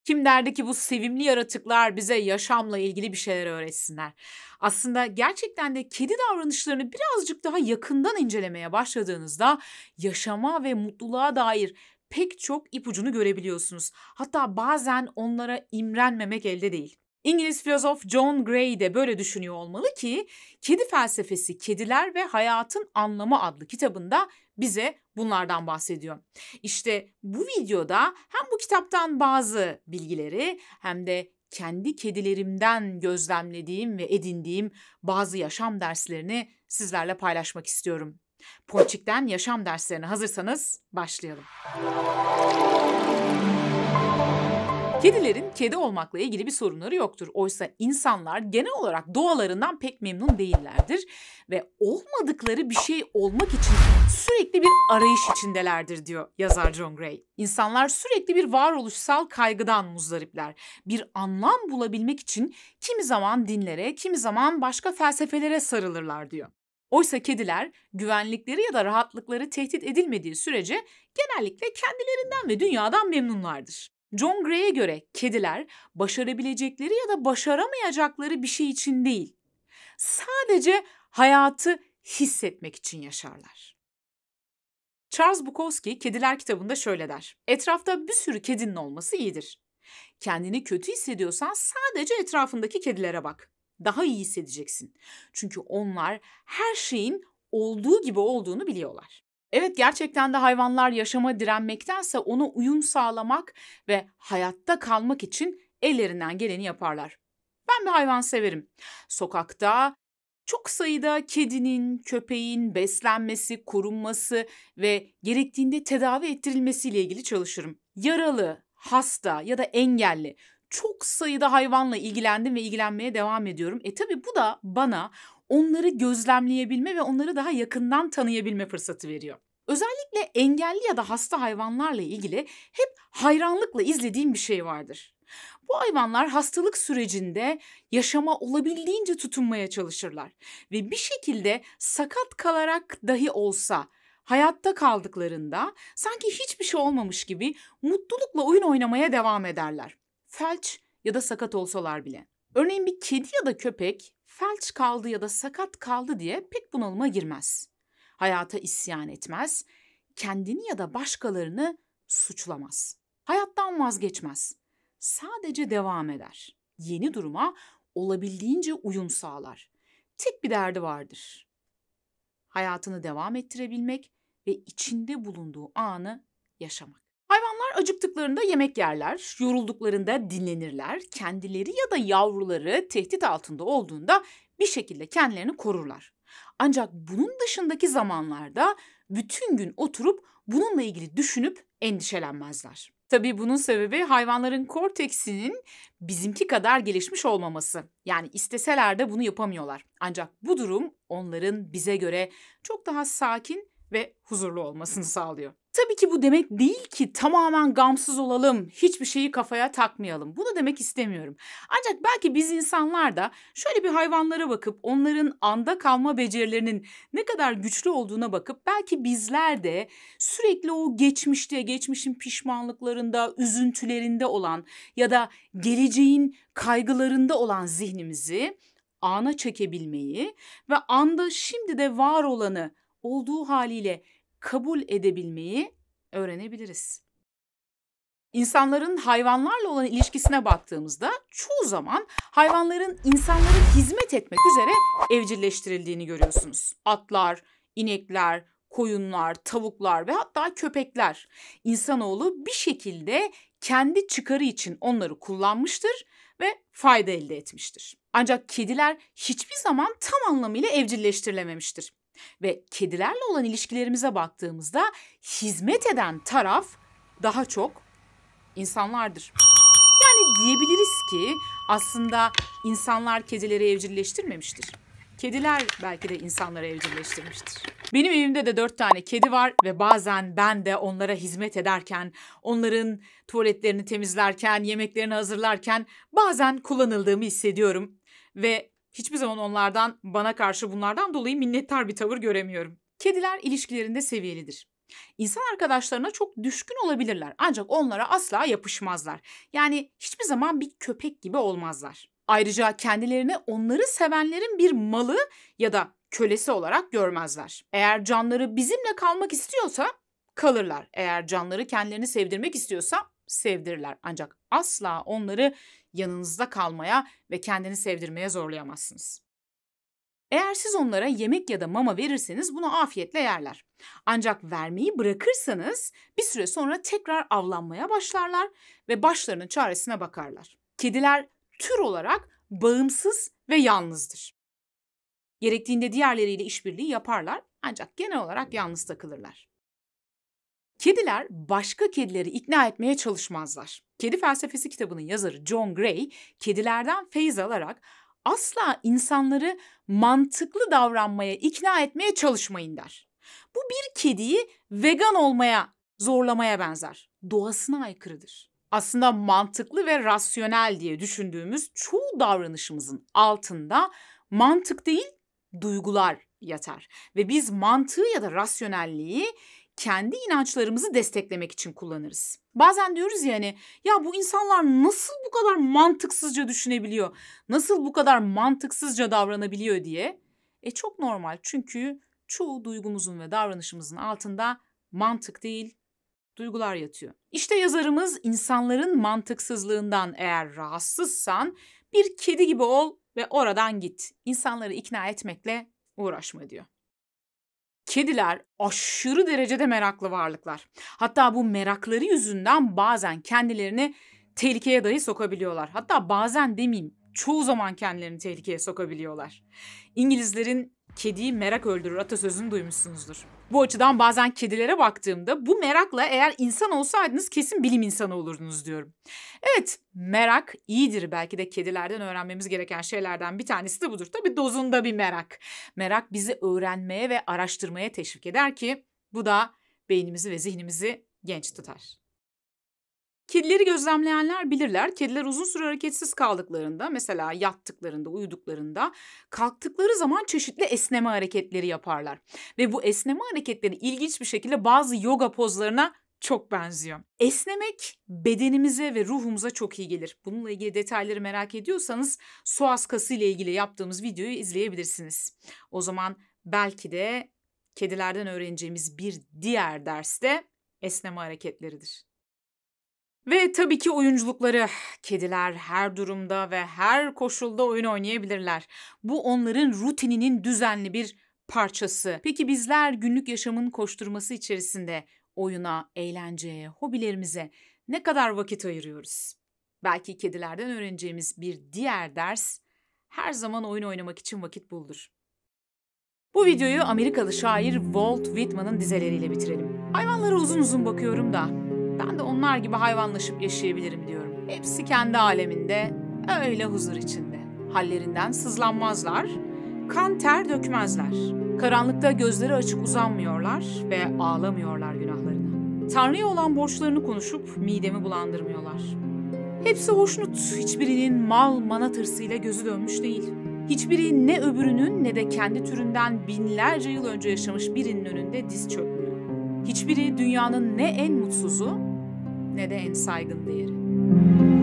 Kim derdi ki bu sevimli yaratıklar bize yaşamla ilgili bir şeyler öğretsinler. Aslında gerçekten de kedi davranışlarını birazcık daha yakından incelemeye başladığınızda yaşama ve mutluluğa dair pek çok ipucunu görebiliyorsunuz. Hatta bazen onlara imrenmemek elde değil. İngiliz filozof John Gray de böyle düşünüyor olmalı ki Kedi Felsefesi, Kediler ve Hayatın Anlamı adlı kitabında bize bunlardan bahsediyor. İşte bu videoda hem bu kitaptan bazı bilgileri hem de kendi kedilerimden gözlemlediğim ve edindiğim bazı yaşam derslerini sizlerle paylaşmak istiyorum. Ponçik'ten yaşam derslerine hazırsanız başlayalım. Kedilerin kedi olmakla ilgili bir sorunları yoktur. Oysa insanlar genel olarak doğalarından pek memnun değillerdir ve olmadıkları bir şey olmak için sürekli bir arayış içindelerdir diyor yazar John Gray. İnsanlar sürekli bir varoluşsal kaygıdan muzdaripler. Bir anlam bulabilmek için kimi zaman dinlere, kimi zaman başka felsefelere sarılırlar diyor. Oysa kediler güvenlikleri ya da rahatlıkları tehdit edilmediği sürece genellikle kendilerinden ve dünyadan memnunlardır. John Gray'e göre kediler başarabilecekleri ya da başaramayacakları bir şey için değil, sadece hayatı hissetmek için yaşarlar. Charles Bukowski Kediler kitabında şöyle der: etrafta bir sürü kedinin olması iyidir. Kendini kötü hissediyorsan sadece etrafındaki kedilere bak. Daha iyi hissedeceksin. Çünkü onlar her şeyin olduğu gibi olduğunu biliyorlar. Evet, gerçekten de hayvanlar yaşama direnmektense ona uyum sağlamak ve hayatta kalmak için ellerinden geleni yaparlar. Ben bir hayvan severim. Sokakta çok sayıda kedinin, köpeğin beslenmesi, korunması ve gerektiğinde tedavi ettirilmesiyle ilgili çalışırım. Yaralı, hasta ya da engelli çok sayıda hayvanla ilgilendim ve ilgilenmeye devam ediyorum. Tabii bu da bana onları gözlemleyebilme ve onları daha yakından tanıyabilme fırsatı veriyor. Özellikle engelli ya da hasta hayvanlarla ilgili hep hayranlıkla izlediğim bir şey vardır. Bu hayvanlar hastalık sürecinde yaşama olabildiğince tutunmaya çalışırlar ve bir şekilde sakat kalarak dahi olsa hayatta kaldıklarında sanki hiçbir şey olmamış gibi mutlulukla oyun oynamaya devam ederler. Felç ya da sakat olsalar bile. Örneğin bir kedi ya da köpek felç kaldı ya da sakat kaldı diye pek bunalıma girmez. Hayata isyan etmez, kendini ya da başkalarını suçlamaz. Hayattan vazgeçmez. Sadece devam eder. Yeni duruma olabildiğince uyum sağlar. Tek bir derdi vardır: hayatını devam ettirebilmek ve içinde bulunduğu anı yaşamak. Hayvanlar acıktıklarında yemek yerler, yorulduklarında dinlenirler, kendileri ya da yavruları tehdit altında olduğunda bir şekilde kendilerini korurlar. Ancak bunun dışındaki zamanlarda bütün gün oturup bununla ilgili düşünüp endişelenmezler. Tabii bunun sebebi hayvanların korteksinin bizimki kadar gelişmiş olmaması. Yani isteseler de bunu yapamıyorlar. Ancak bu durum onların bize göre çok daha sakin ve huzurlu olmasını sağlıyor. Tabii ki bu demek değil ki tamamen gamsız olalım, hiçbir şeyi kafaya takmayalım. Bunu demek istemiyorum. Ancak belki biz insanlar da şöyle bir hayvanlara bakıp onların anda kalma becerilerinin ne kadar güçlü olduğuna bakıp belki bizler de sürekli o geçmişin pişmanlıklarında, üzüntülerinde olan ya da geleceğin kaygılarında olan zihnimizi ana çekebilmeyi ve anda şimdi de var olanı olduğu haliyle kabul edebilmeyi öğrenebiliriz. İnsanların hayvanlarla olan ilişkisine baktığımızda çoğu zaman hayvanların insanlara hizmet etmek üzere evcilleştirildiğini görüyorsunuz. Atlar, inekler, koyunlar, tavuklar ve hatta köpekler. İnsanoğlu bir şekilde kendi çıkarı için onları kullanmıştır ve fayda elde etmiştir. Ancak kediler hiçbir zaman tam anlamıyla evcilleştirilememiştir. Ve kedilerle olan ilişkilerimize baktığımızda hizmet eden taraf daha çok insanlardır. Yani diyebiliriz ki aslında insanlar kedileri evcilleştirmemiştir. Kediler belki de insanları evcilleştirmiştir. Benim evimde de 4 tane kedi var ve bazen ben de onlara hizmet ederken, onların tuvaletlerini temizlerken, yemeklerini hazırlarken bazen kullanıldığımı hissediyorum. Ve hiçbir zaman onlardan, bana karşı bunlardan dolayı minnettar bir tavır göremiyorum. Kediler ilişkilerinde seviyelidir. İnsan arkadaşlarına çok düşkün olabilirler ancak onlara asla yapışmazlar. Yani hiçbir zaman bir köpek gibi olmazlar. Ayrıca kendilerini onları sevenlerin bir malı ya da kölesi olarak görmezler. Eğer canları bizimle kalmak istiyorsa kalırlar. Eğer canları kendilerini sevdirmek istiyorsa sevdirirler. Ancak asla onları yanınızda kalmaya ve kendini sevdirmeye zorlayamazsınız. Eğer siz onlara yemek ya da mama verirseniz bunu afiyetle yerler. Ancak vermeyi bırakırsanız bir süre sonra tekrar avlanmaya başlarlar ve başlarının çaresine bakarlar. Kediler tür olarak bağımsız ve yalnızdır. Gerektiğinde diğerleriyle işbirliği yaparlar ancak genel olarak yalnız takılırlar. Kediler başka kedileri ikna etmeye çalışmazlar. Kedi Felsefesi kitabının yazarı John Gray, kedilerden feyz alarak asla insanları mantıklı davranmaya ikna etmeye çalışmayın der. Bu bir kediyi vegan olmaya zorlamaya benzer. Doğasına aykırıdır. Aslında mantıklı ve rasyonel diye düşündüğümüz çoğu davranışımızın altında mantık değil, duygular yatar. Ve biz mantığı ya da rasyonelliği kendi inançlarımızı desteklemek için kullanırız. Bazen diyoruz yani ya bu insanlar nasıl bu kadar mantıksızca düşünebiliyor, nasıl bu kadar mantıksızca davranabiliyor diye. Çok normal çünkü çoğu duygumuzun ve davranışımızın altında mantık değil, duygular yatıyor. İşte yazarımız insanların mantıksızlığından eğer rahatsızsan bir kedi gibi ol ve oradan git. İnsanları ikna etmekle uğraşma diyor. Kediler aşırı derecede meraklı varlıklar. Hatta bu merakları yüzünden bazen kendilerini tehlikeye dahi sokabiliyorlar. Hatta bazen demeyeyim, çoğu zaman kendilerini tehlikeye sokabiliyorlar. İngilizlerin kediyi merak öldürür atasözünü duymuşsunuzdur. Bu açıdan bazen kedilere baktığımda bu merakla eğer insan olsaydınız kesin bilim insanı olurdunuz diyorum. Evet, merak iyidir. Belki de kedilerden öğrenmemiz gereken şeylerden bir tanesi de budur. Tabii dozunda bir merak. Merak bizi öğrenmeye ve araştırmaya teşvik eder ki bu da beynimizi ve zihnimizi genç tutar. Kedileri gözlemleyenler bilirler. Kediler uzun süre hareketsiz kaldıklarında, mesela yattıklarında, uyuduklarında, kalktıkları zaman çeşitli esneme hareketleri yaparlar. Ve bu esneme hareketleri ilginç bir şekilde bazı yoga pozlarına çok benziyor. Esnemek bedenimize ve ruhumuza çok iyi gelir. Bununla ilgili detayları merak ediyorsanız psoas kası ile ilgili yaptığımız videoyu izleyebilirsiniz. O zaman belki de kedilerden öğreneceğimiz bir diğer ders de esneme hareketleridir. Ve tabii ki oyunculukları. Kediler her durumda ve her koşulda oyun oynayabilirler. Bu onların rutininin düzenli bir parçası. Peki bizler günlük yaşamın koşturması içerisinde oyuna, eğlenceye, hobilerimize ne kadar vakit ayırıyoruz? Belki kedilerden öğreneceğimiz bir diğer ders her zaman oyun oynamak için vakit buldur. Bu videoyu Amerikalı şair Walt Whitman'ın dizeleriyle bitirelim. Hayvanlara uzun uzun bakıyorum da ben de onlar gibi hayvanlaşıp yaşayabilirim diyorum. Hepsi kendi aleminde, öyle huzur içinde. Hallerinden sızlanmazlar, kan ter dökmezler. Karanlıkta gözleri açık uzanmıyorlar ve ağlamıyorlar günahlarına. Tanrı'ya olan borçlarını konuşup midemi bulandırmıyorlar. Hepsi hoşnut, hiçbirinin mal manat hırsıyla gözü dönmüş değil. Hiçbiri ne öbürünün ne de kendi türünden binlerce yıl önce yaşamış birinin önünde diz çökmüyor. Hiçbiri dünyanın ne en mutsuzu ne de en saygın değeri.